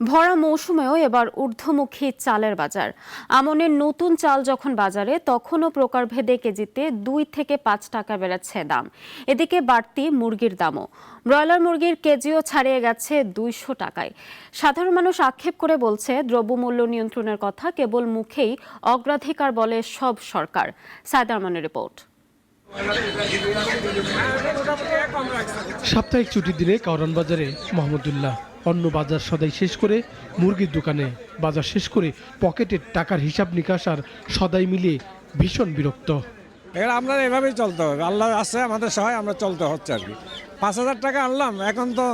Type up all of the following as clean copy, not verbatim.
ভরা মৌসুমেও এবার ঊর্ধ্বমুখী চালের বাজার। আমনের নতুন চাল যখন বাজারে, তখনও প্রকারভেদে কেজিতে 2 থেকে 5 টাকা বেড়েছে দাম। এদিকে বাড়তি মুরগির দামও। ব্রয়লার মুরগির কেজিও ছাড়িয়ে গেছে 200 টাকায়। সাধারণ মানুষ আক্ষেপ করে বলছে, দ্রব্যমূল্য নিয়ন্ত্রণের কথা কেবল মুখেই, অগ্রাধিকার বলে সব সরকার। সাইদ আরমানের রিপোর্ট। সাপ্তাহিক ছুটির দিনে কারওয়ান বাজারে মোহাম্মদুল্লাহ অন্য বাজার সদাই শেষ করে মুরগির দোকানে, বাজার শেষ করে পকেটের টাকার হিসাব নিকাশ আর সদাই মিলিয়ে ভীষণ বিরক্ত। এবার আমরা এভাবেই চলতে হবে, আল্লাহ আছে আমাদের সহায়, আমরা চলতে হচ্ছে আর কি। 5,000 টাকা আনলাম, এখন তো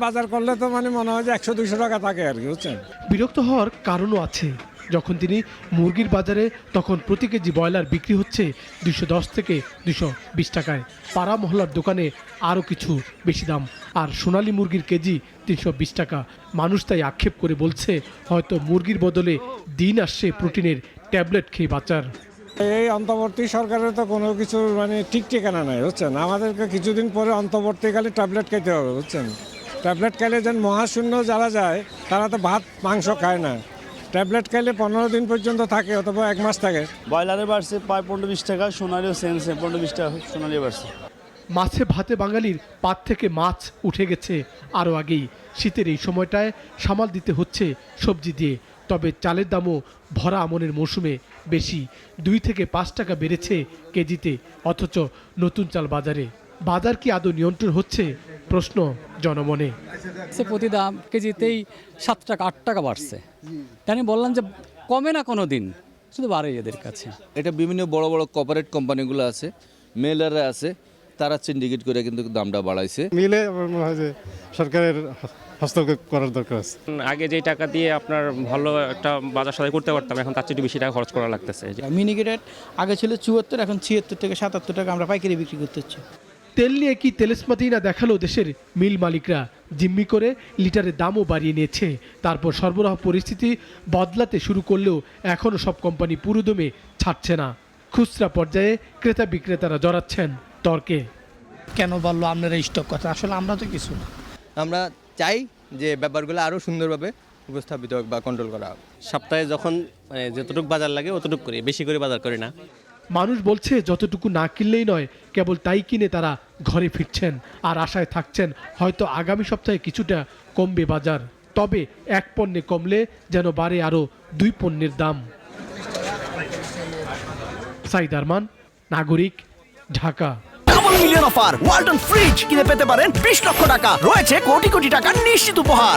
বাজার করলে তো মনে হয় যে 100-200 টাকা থাকে আর কি, বুঝছেন। বিরক্ত হওয়ার কারণও আছে। যখন তিনি মুরগির বাজারে, তখন প্রতি কেজি ব্রয়লার বিক্রি হচ্ছে 210 থেকে 220 টাকায়। পাড়া মহল্লার দোকানে আরও কিছু বেশি দাম, আর সোনালী মুরগির কেজি 320 টাকা। মানুষ তাই আক্ষেপ করে বলছে, হয়তো মুরগির বদলে দিন আসছে প্রোটিনের ট্যাবলেট খেয়ে বাঁচার। এই অন্তর্বর্তী সরকারের তো কোনো কিছু ঠিক ঠিকানা নাই, বুঝছেন। আমাদেরকে কিছুদিন পরে অন্তর্বর্তীকালে ট্যাবলেট খেতে হবে, বুঝছেন। ট্যাবলেট খাইলে যেন মহাশূন্য যারা যায়, তারা তো ভাত মাংস খায় না। ট্যাবলেট খাইলে 15 দিন পর্যন্ত থাকে, অথবা 1 মাস থাকে। ব্রয়লারে বাড়ছে প্রায় 15-20 টাকা, সোনালিও সেম 15-20 টাকা সোনালি বাড়ছে। মাছে ভাতে বাঙালির পাত থেকে মাছ উঠে গেছে আরও আগেই। শীতের এই সময়টায় সামাল দিতে হচ্ছে সবজি দিয়ে। তবে চালের দামও ভরা আমনের মৌসুমে বেশি, 2 থেকে 5 টাকা বেড়েছে কেজিতে, অথচ নতুন চাল বাজারে। বাজার কি আদৌ নিয়ন্ত্রণ হচ্ছে, প্রশ্ন জনমনে। প্রতি দাম কেজিতেই 7 টাকা 8 টাকা বাড়ছে। তাই আমি বললাম যে কমে না কোনো দিন, শুধু বাড়ে এদের কাছে। এটা বিভিন্ন বড় বড় কর্পোরেট কোম্পানিগুলো আছে, মেলাররা আছে, তারা সিন্ডিকেট করে কিন্তু দামটা বাড়াইছে। মিলে আমার মনে হয় যে সরকারের হস্তক্ষেপ করার দরকার আছে। আগে যেই টাকা দিয়ে আপনার ভালো একটা বাজার সদাই করতে পারতাম, এখন তার চেয়ে বেশি টাকা খরচ করা লাগতেছে। মিনিকেটেড আগে ছিল 74, এখন 76 থেকে 77 টাকা আমরা পাইকারি বিক্রি করতে হচ্ছে। তেল নিয়ে কি তেলেসমাতি না দেখালো দেশের মিল মালিকরা। জিম্মি করে লিটারের দামও বাড়িয়ে নিয়েছে। তারপর সরবরাহ পরিস্থিতি বদলাতে শুরু করলেও এখনও সব কোম্পানি পুরোদমে ছাড়ছে না। খুচরা পর্যায়ে ক্রেতা বিক্রেতারা জড়াচ্ছেন তর্কে। কেন বললো আপনারা স্টক কথা? আসলে আমরা তো কিছু না। আমরা চাই যে ব্যাপারগুলো আরও সুন্দরভাবে উপস্থাপিত হোক বা কন্ট্রোল করা হোক। সপ্তাহে যখন যতটুকু বাজার লাগে অতটুকু করি, বেশি করে বাজার করি না। মানুষ বলছে, যতটুকু না কিনলেই নয়, কেবল তাই কিনে তারা ঘরে ফিরছেন আর আশায় থাকছেন হয়তো আগামী সপ্তাহে কিছুটা কমবে বাজার। তবে এক পণ্যে কমলে যেন বাড়ে আরও 2 পণ্যের দাম। সাইদ আরমান, নাগরিক, Dhaka. Double million offer Walton fridge কিনে পেতে পারেন 20 লক্ষ টাকা। রয়েছে কোটি কোটি টাকার নিশ্চিত উপহার।